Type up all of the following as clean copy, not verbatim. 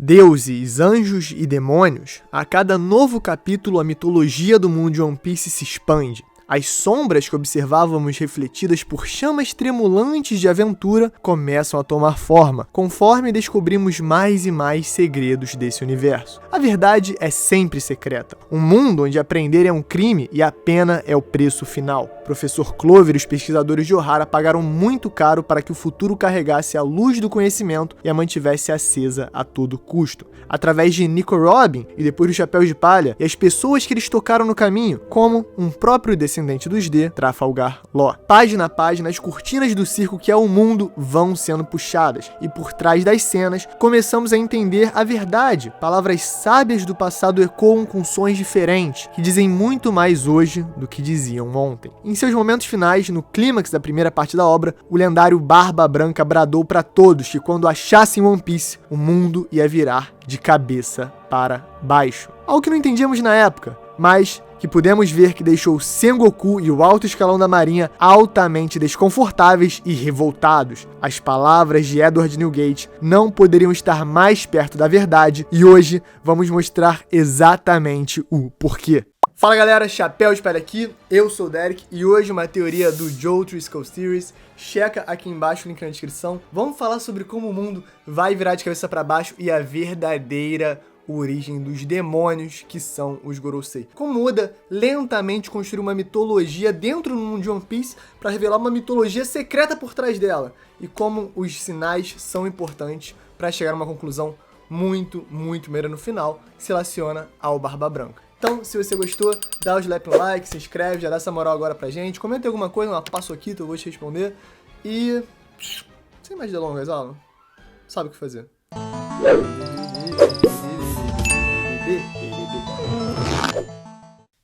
Deuses, anjos e demônios, a cada novo capítulo a mitologia do mundo de One Piece se expande. As sombras que observávamos refletidas por chamas tremulantes de aventura começam a tomar forma, conforme descobrimos mais e mais segredos desse universo. A verdade é sempre secreta. Um mundo onde aprender é um crime e a pena é o preço final. Professor Clover e os pesquisadores de Ohara pagaram muito caro para que o futuro carregasse a luz do conhecimento e a mantivesse acesa a todo custo. Através de Nico Robin e depois do Chapéu de Palha e as pessoas que eles tocaram no caminho, como um próprio descendente dos D, Trafalgar Law. Página a página, as cortinas do circo que é o mundo vão sendo puxadas, e por trás das cenas, começamos a entender a verdade. Palavras sábias do passado ecoam com sons diferentes, que dizem muito mais hoje do que diziam ontem. Em seus momentos finais, no clímax da primeira parte da obra, o lendário Barba Branca bradou para todos que quando achassem One Piece, o mundo ia virar de cabeça para baixo. Algo que não entendíamos na época, mas que pudemos ver que deixou Sengoku e o alto escalão da marinha altamente desconfortáveis e revoltados. As palavras de Edward Newgate não poderiam estar mais perto da verdade e hoje vamos mostrar exatamente o porquê. Fala galera, Chapéu de Palha aqui, eu sou o Derek e hoje uma teoria do Joe Driscoll Series. Checa aqui embaixo o link na descrição. Vamos falar sobre como o mundo vai virar de cabeça para baixo e a verdadeira origem dos demônios que são os Gorosei. Como Oda lentamente construiu uma mitologia dentro do mundo de One Piece para revelar uma mitologia secreta por trás dela e como os sinais são importantes para chegar a uma conclusão muito maneira no final, que se relaciona ao Barba Branca. Então, se você gostou, dá o slap no like, se inscreve, já dá essa moral agora pra gente. Comenta alguma coisa, uma paçoquita, eu vou te responder. E sem mais delongas, Alan, sabe o que fazer.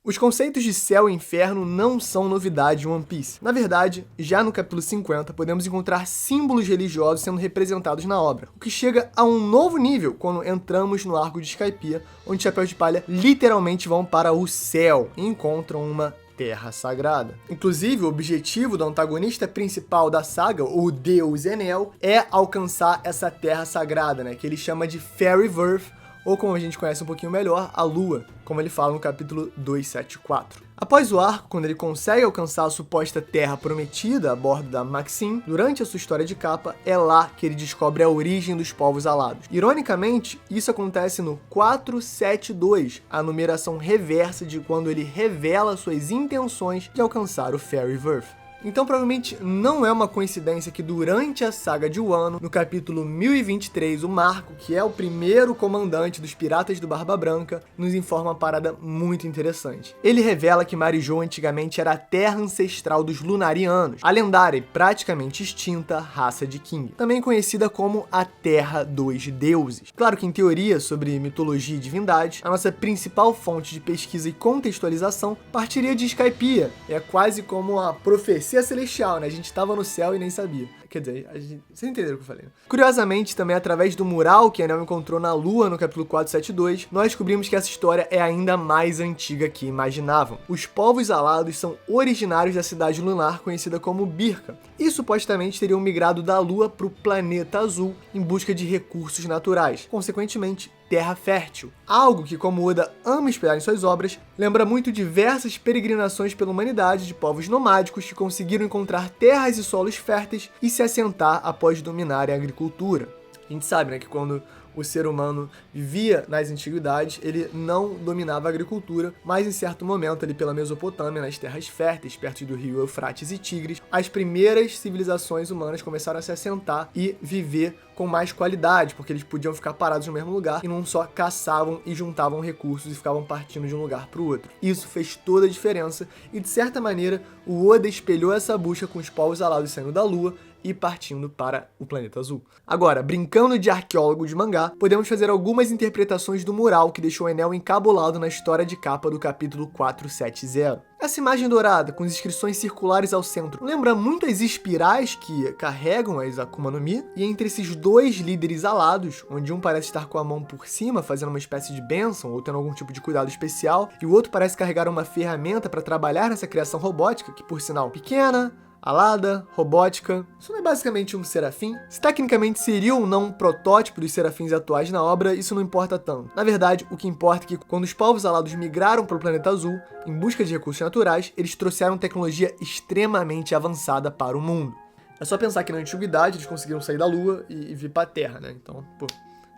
Os conceitos de céu e inferno não são novidade em One Piece. Na verdade, já no capítulo 50, podemos encontrar símbolos religiosos sendo representados na obra, o que chega a um novo nível quando entramos no arco de Skypiea, onde Chapéus de Palha literalmente vão para o céu e encontram uma terra sagrada. Inclusive, o objetivo do antagonista principal da saga, o Deus Enel, é alcançar essa terra sagrada, que ele chama de Fairyverse, ou como a gente conhece um pouquinho melhor, a Lua, como ele fala no capítulo 274. Após o arco, quando ele consegue alcançar a suposta terra prometida a bordo da Maxim, durante a sua história de capa, é lá que ele descobre a origem dos povos alados. Ironicamente, isso acontece no 472, a numeração reversa de quando ele revela suas intenções de alcançar o Fairyverse. Então provavelmente não é uma coincidência que durante a saga de Wano, no capítulo 1023, o Marco, que é o primeiro comandante dos Piratas do Barba Branca, nos informa uma parada muito interessante. Ele revela que Marijô antigamente era a terra ancestral dos Lunarianos, a lendária e praticamente extinta raça de King, também conhecida como a Terra dos Deuses. Claro que em teoria sobre mitologia e divindade, a nossa principal fonte de pesquisa e contextualização partiria de Skypiea. É quase como a profecia celestial, A gente tava no céu e nem sabia. Quer dizer, vocês entenderam o que eu falei, Curiosamente, também através do mural que Enel encontrou na Lua no capítulo 472, nós descobrimos que essa história é ainda mais antiga que imaginavam. Os povos alados são originários da cidade lunar conhecida como Birka, e supostamente teriam migrado da Lua para o planeta azul em busca de recursos naturais, consequentemente, terra fértil. Algo que, como Oda ama espelhar em suas obras, lembra muito diversas peregrinações pela humanidade de povos nomádicos que conseguiram encontrar terras e solos férteis e se assentar após dominarem a agricultura. A gente sabe, que quando o ser humano vivia nas antiguidades, ele não dominava a agricultura, mas em certo momento, ali pela Mesopotâmia, nas terras férteis, perto do rio Eufrates e Tigres, as primeiras civilizações humanas começaram a se assentar e viver com mais qualidade, porque eles podiam ficar parados no mesmo lugar e não só caçavam e juntavam recursos e ficavam partindo de um lugar para o outro. Isso fez toda a diferença e, de certa maneira, o Oda espelhou essa busca com os povos alados saindo da Lua e partindo para o planeta azul. Agora, brincando de arqueólogo de mangá, podemos fazer algumas interpretações do mural que deixou Enel encabulado na história de capa do capítulo 470. Essa imagem dourada, com as inscrições circulares ao centro, lembra muito as espirais que carregam as Akuma no Mi, e entre esses dois líderes alados, onde um parece estar com a mão por cima, fazendo uma espécie de bênção ou tendo algum tipo de cuidado especial, e o outro parece carregar uma ferramenta para trabalhar nessa criação robótica, que por sinal pequena, alada, robótica. Isso não é basicamente um serafim? Se tecnicamente seria ou não um protótipo dos serafins atuais na obra, isso não importa tanto. Na verdade, o que importa é que quando os povos alados migraram para o planeta azul, em busca de recursos naturais, eles trouxeram tecnologia extremamente avançada para o mundo. É só pensar que na antiguidade eles conseguiram sair da Lua e vir para a Terra, né? Então,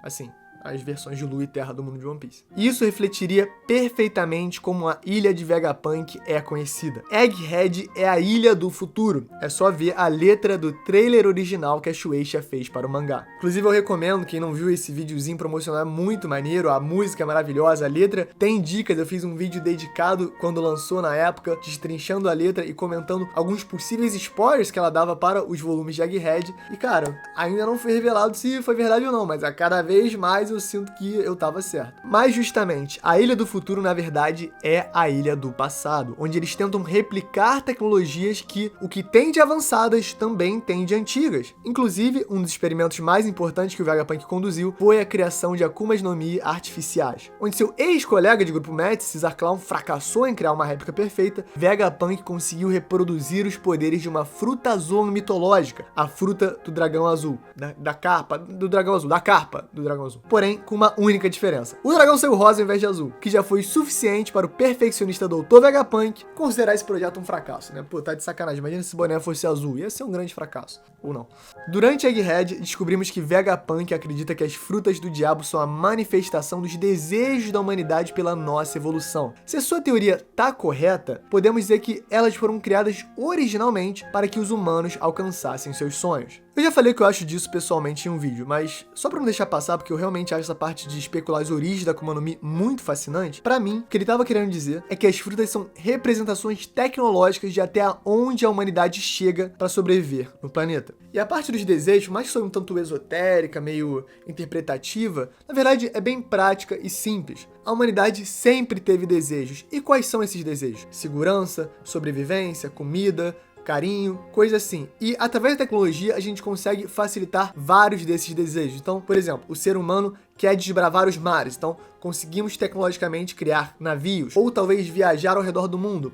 assim, as versões de Lua e Terra do mundo de One Piece. Isso refletiria perfeitamente como a ilha de Vegapunk é conhecida. Egghead é a ilha do futuro. É só ver a letra do trailer original que a Shueisha fez para o mangá. Inclusive eu recomendo, quem não viu esse videozinho promocional, é muito maneiro, a música é maravilhosa, a letra tem dicas, eu fiz um vídeo dedicado quando lançou na época, destrinchando a letra e comentando alguns possíveis spoilers que ela dava para os volumes de Egghead. E cara, ainda não foi revelado se foi verdade ou não, mas a cada vez mais eu sinto que eu tava certo. Mas justamente, a Ilha do Futuro, na verdade, é a Ilha do Passado, onde eles tentam replicar tecnologias que o que tem de avançadas também tem de antigas. Inclusive, um dos experimentos mais importantes que o Vegapunk conduziu foi a criação de Akumas no Mi artificiais, onde seu ex-colega de grupo Matt, Caesar Clown, fracassou em criar uma réplica perfeita. Vegapunk conseguiu reproduzir os poderes de uma fruta azul mitológica, a fruta do dragão azul, da carpa do dragão azul. Porém, com uma única diferença. O dragão saiu rosa ao invés de azul, que já foi suficiente para o perfeccionista Dr. Vegapunk considerar esse projeto um fracasso, né? Pô, tá de sacanagem. Imagina se esse boné fosse azul. Ia ser um grande fracasso. Ou não. Durante Egghead, descobrimos que Vegapunk acredita que as frutas do diabo são a manifestação dos desejos da humanidade pela nossa evolução. Se a sua teoria tá correta, podemos dizer que elas foram criadas originalmente para que os humanos alcançassem seus sonhos. Eu já falei que eu acho disso pessoalmente em um vídeo, mas só pra não deixar passar, porque eu realmente acho essa parte de especular as origens da Akuma no Mi muito fascinante, pra mim, o que ele tava querendo dizer é que as frutas são representações tecnológicas de até onde a humanidade chega pra sobreviver no planeta. E a parte dos desejos, mais que foi um tanto esotérica, meio interpretativa, na verdade é bem prática e simples. A humanidade sempre teve desejos. E quais são esses desejos? Segurança, sobrevivência, comida, carinho, coisa assim. E através da tecnologia a gente consegue facilitar vários desses desejos. Então, por exemplo, o ser humano quer desbravar os mares, então conseguimos tecnologicamente criar navios, ou talvez viajar ao redor do mundo,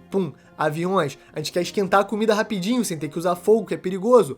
aviões. A gente quer esquentar a comida rapidinho, sem ter que usar fogo, que é perigoso,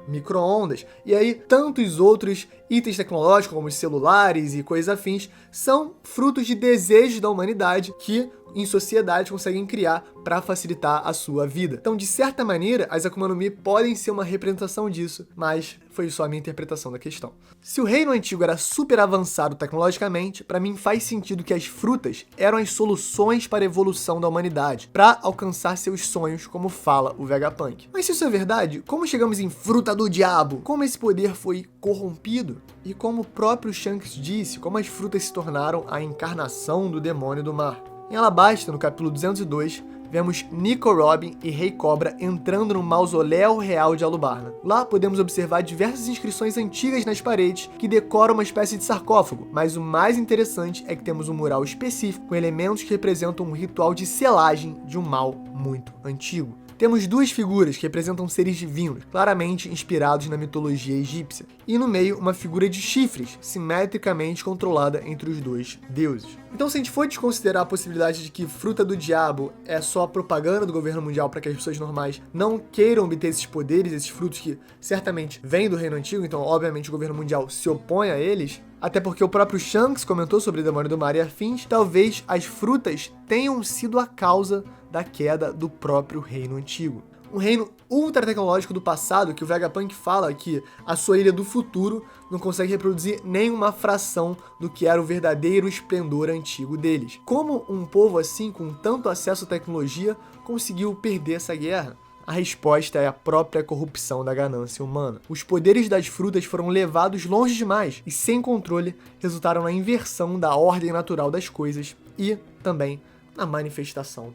micro-ondas. E aí, tantos outros itens tecnológicos, como os celulares e coisas afins, são frutos de desejos da humanidade que, em sociedade, conseguem criar para facilitar a sua vida. Então, de certa maneira, as Akuma no Mi podem ser uma representação disso, mas foi só a minha interpretação da questão. Se o reino antigo era super avançado tecnologicamente, para mim faz sentido que as frutas eram as soluções para a evolução da humanidade, para alcançar seus sonhos, como fala o Vegapunk. Mas se isso é verdade, como chegamos em fruta do diabo? Como esse poder foi corrompido? E como o próprio Shanks disse, como as frutas se tornaram a encarnação do demônio do mar? Em Alabasta, no capítulo 202, vemos Nico Robin e Rei Cobra entrando no mausoléu real de Alubarna. Lá podemos observar diversas inscrições antigas nas paredes que decoram uma espécie de sarcófago, mas o mais interessante é que temos um mural específico com elementos que representam um ritual de selagem de um mal muito antigo. Temos duas figuras que representam seres divinos, claramente inspirados na mitologia egípcia, e no meio uma figura de chifres, simetricamente controlada entre os dois deuses. Então, se a gente for desconsiderar a possibilidade de que fruta do diabo é só propaganda do governo mundial para que as pessoas normais não queiram obter esses poderes, esses frutos que certamente vêm do reino antigo, então obviamente o governo mundial se opõe a eles, até porque o próprio Shanks comentou sobre o demônio do mar e afins, talvez as frutas tenham sido a causa da queda do próprio reino antigo. Um reino ultra tecnológico do passado, que o Vegapunk fala que a sua ilha do futuro não consegue reproduzir nenhuma fração do que era o verdadeiro esplendor antigo deles. Como um povo assim, com tanto acesso à tecnologia, conseguiu perder essa guerra? A resposta é a própria corrupção da ganância humana. Os poderes das frutas foram levados longe demais e, sem controle, resultaram na inversão da ordem natural das coisas e também na manifestação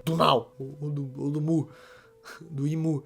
do mal, ou do Mu, do Imu.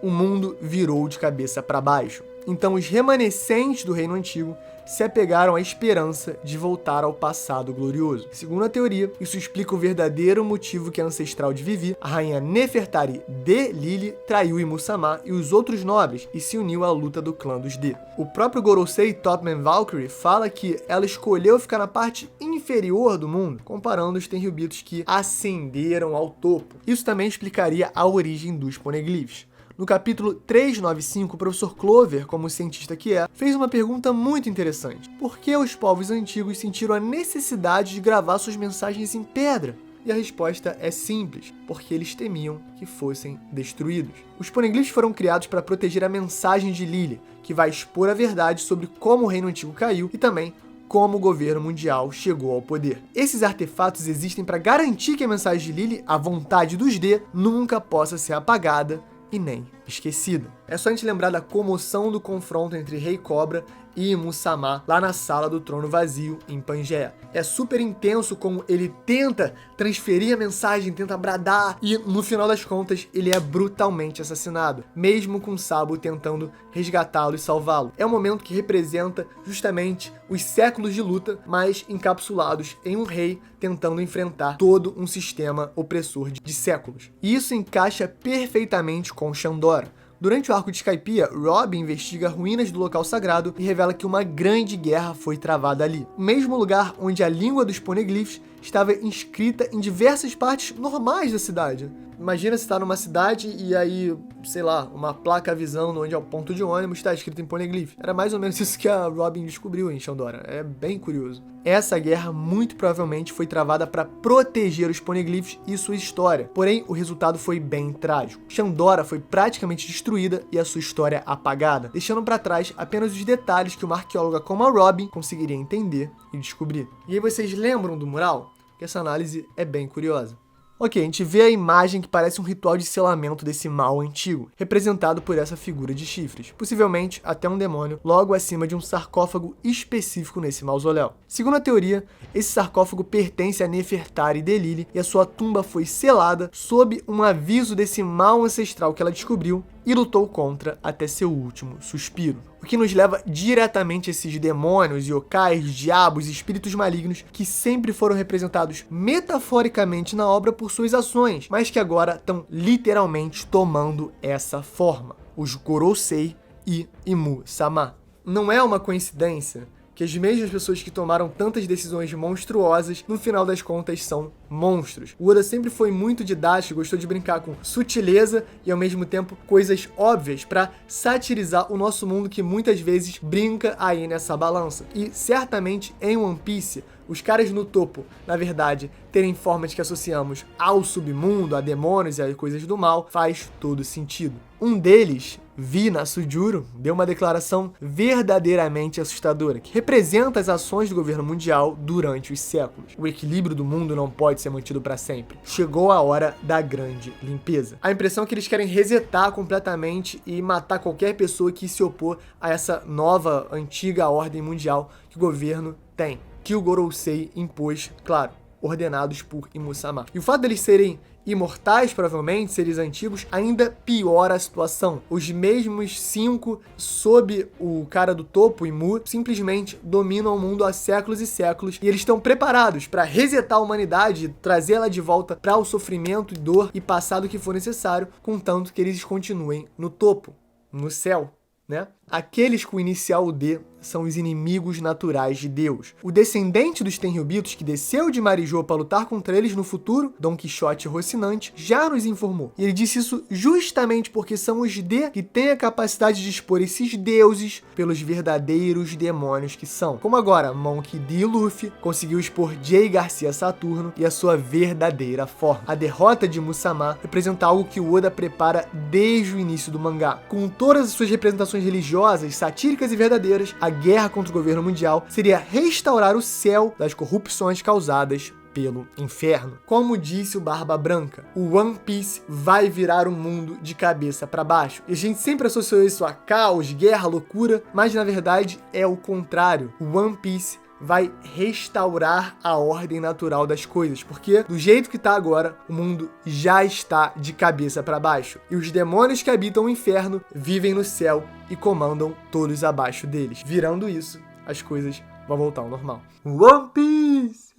O mundo virou de cabeça para baixo. Então os remanescentes do reino antigo se apegaram à esperança de voltar ao passado glorioso. Segundo a teoria, isso explica o verdadeiro motivo que a ancestral de Vivi, a rainha Nefertari de Lili, traiu Imu-sama e os outros nobres e se uniu à luta do clã dos D. O próprio Gorosei Topman Valkyrie fala que ela escolheu ficar na parte inferior inferior do mundo, comparando os Tenryubitos que ascenderam ao topo. Isso também explicaria a origem dos poneglyphs. No capítulo 395, o professor Clover, como cientista que é, fez uma pergunta muito interessante. Por que os povos antigos sentiram a necessidade de gravar suas mensagens em pedra? E a resposta é simples, porque eles temiam que fossem destruídos. Os poneglyphs foram criados para proteger a mensagem de Lily, que vai expor a verdade sobre como o Reino Antigo caiu e também como o governo mundial chegou ao poder. Esses artefatos existem para garantir que a mensagem de Lily, a vontade dos D, nunca possa ser apagada e nem esquecida. É só a gente lembrar da comoção do confronto entre Rei Cobra e Mu-Sama lá na sala do trono vazio em Pangeia. É super intenso como ele tenta transferir a mensagem, tenta bradar e no final das contas ele é brutalmente assassinado, mesmo com Sabo tentando resgatá-lo e salvá-lo. É um momento que representa justamente os séculos de luta, mas encapsulados em um rei tentando enfrentar todo um sistema opressor de séculos. E isso encaixa perfeitamente com Shandora. Durante o arco de Skypiea, Robin investiga ruínas do local sagrado e revela que uma grande guerra foi travada ali. O mesmo lugar onde a língua dos poneglyphs estava inscrita em diversas partes normais da cidade. Imagina se está numa cidade e aí, sei lá, uma placa avisando onde é o ponto de ônibus está escrito em poneglyph. Era mais ou menos isso que a Robin descobriu em Shandora. É bem curioso. Essa guerra muito provavelmente foi travada para proteger os poneglyphs e sua história. Porém, o resultado foi bem trágico. Shandora foi praticamente destruída e a sua história apagada, deixando para trás apenas os detalhes que uma arqueóloga como a Robin conseguiria entender e descobrir. E aí vocês lembram do mural? Que essa análise é bem curiosa. Ok, a gente vê a imagem que parece um ritual de selamento desse mal antigo, representado por essa figura de chifres, possivelmente até um demônio, logo acima de um sarcófago específico nesse mausoléu. Segundo a teoria, esse sarcófago pertence a Nefertari Delili e a sua tumba foi selada sob um aviso desse mal ancestral que ela descobriu e lutou contra até seu último suspiro. O que nos leva diretamente a esses demônios, yokais, diabos e espíritos malignos que sempre foram representados metaforicamente na obra por suas ações, mas que agora estão literalmente tomando essa forma. Os Gorosei e Imu-sama. Não é uma coincidência que as mesmas pessoas que tomaram tantas decisões monstruosas, no final das contas, são monstros. O Oda sempre foi muito didático, gostou de brincar com sutileza e, ao mesmo tempo, coisas óbvias para satirizar o nosso mundo que muitas vezes brinca aí nessa balança. E, certamente, em One Piece, os caras no topo, na verdade, terem formas que associamos ao submundo, a demônios e a coisas do mal, faz todo sentido. Um deles, Vi Nasujuro, deu uma declaração verdadeiramente assustadora, que representa as ações do governo mundial durante os séculos. O equilíbrio do mundo não pode ser mantido para sempre. Chegou a hora da grande limpeza. A impressão é que eles querem resetar completamente e matar qualquer pessoa que se opor a essa nova, antiga ordem mundial que o governo tem, que o Gorosei impôs, claro, ordenados por Imu-sama. E o fato deles serem imortais, provavelmente, seres antigos, ainda piora a situação. Os mesmos 5 sob o cara do topo, Imu, simplesmente dominam o mundo há séculos e séculos, e eles estão preparados para resetar a humanidade, trazê-la de volta para o sofrimento e dor e passado que for necessário, contanto que eles continuem no topo, no céu, né? Aqueles com o inicial D são os inimigos naturais de Deus. O descendente dos Tenryubitos que desceu de Marijô para lutar contra eles no futuro, Don Quixote Rocinante, já nos informou. E ele disse isso justamente porque são os D que têm a capacidade de expor esses deuses pelos verdadeiros demônios que são. Como agora, Monkey D. Luffy conseguiu expor Jay Garcia Saturno e a sua verdadeira forma. A derrota de Mu-sama representa algo que o Oda prepara desde o início do mangá. Com todas as suas representações religiosas, satíricas e verdadeiras, a guerra contra o governo mundial seria restaurar o céu das corrupções causadas pelo inferno. Como disse o Barba Branca, o One Piece vai virar o mundo de cabeça para baixo. E a gente sempre associou isso a caos, guerra, loucura, mas na verdade é o contrário. O One Piece vai restaurar a ordem natural das coisas, porque do jeito que tá agora, o mundo já está de cabeça para baixo. E os demônios que habitam o inferno vivem no céu e comandam todos abaixo deles. Virando isso, as coisas vão voltar ao normal. One Piece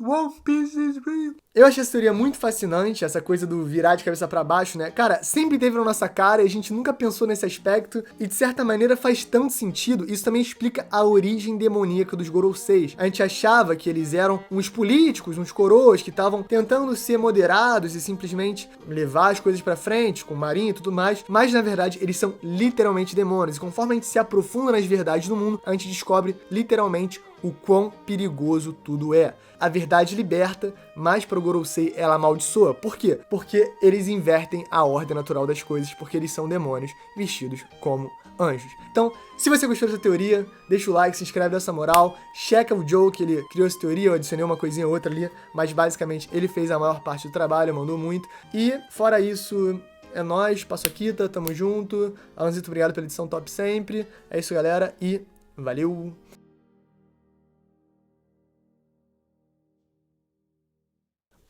is real! Eu achei essa teoria muito fascinante, essa coisa do virar de cabeça pra baixo, né? Cara, sempre teve na nossa cara e a gente nunca pensou nesse aspecto e de certa maneira faz tanto sentido. Isso também explica a origem demoníaca dos Goroseis. A gente achava que eles eram uns políticos, uns coroas que estavam tentando ser moderados e simplesmente levar as coisas pra frente, com marinha e tudo mais, mas na verdade eles são literalmente demônios. E conforme a gente se aprofunda nas verdades do mundo, a gente descobre literalmente o quão perigoso tudo é. A verdade liberta, mas para o Gorosei ela amaldiçoa. Por quê? Porque eles invertem a ordem natural das coisas, porque eles são demônios vestidos como anjos. Então, se você gostou dessa teoria, deixa o like, se inscreve dessa moral, checa o Joe, que ele criou essa teoria, eu adicionei uma coisinha ou outra ali, mas basicamente ele fez a maior parte do trabalho, mandou muito. E, fora isso, é nóis, Paçoquita, tamo junto. Alanzito, obrigado pela edição top sempre. É isso, galera, e valeu!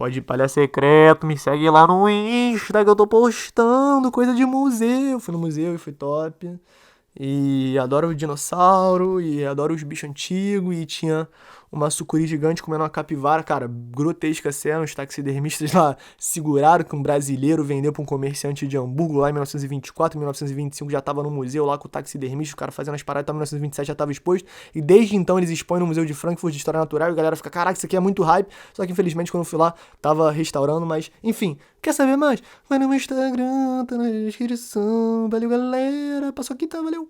Pode ir palha secreto, me segue lá no Insta que eu tô postando coisa de museu. Fui no museu e foi top. E adoro o dinossauro, e adoro os bichos antigos, e tinha uma sucuri gigante comendo uma capivara, cara, grotesca cena, os taxidermistas lá seguraram que um brasileiro vendeu pra um comerciante de Hamburgo lá em 1924, 1925 já tava no museu lá com o taxidermista, o cara fazendo as paradas, até 1927 já tava exposto, e desde então eles expõem no Museu de Frankfurt de História Natural, e a galera fica, caraca, isso aqui é muito hype, só que infelizmente quando eu fui lá, tava restaurando, mas, enfim, quer saber mais? Vai no meu Instagram, tá na descrição, valeu galera, passou aqui, tá, valeu!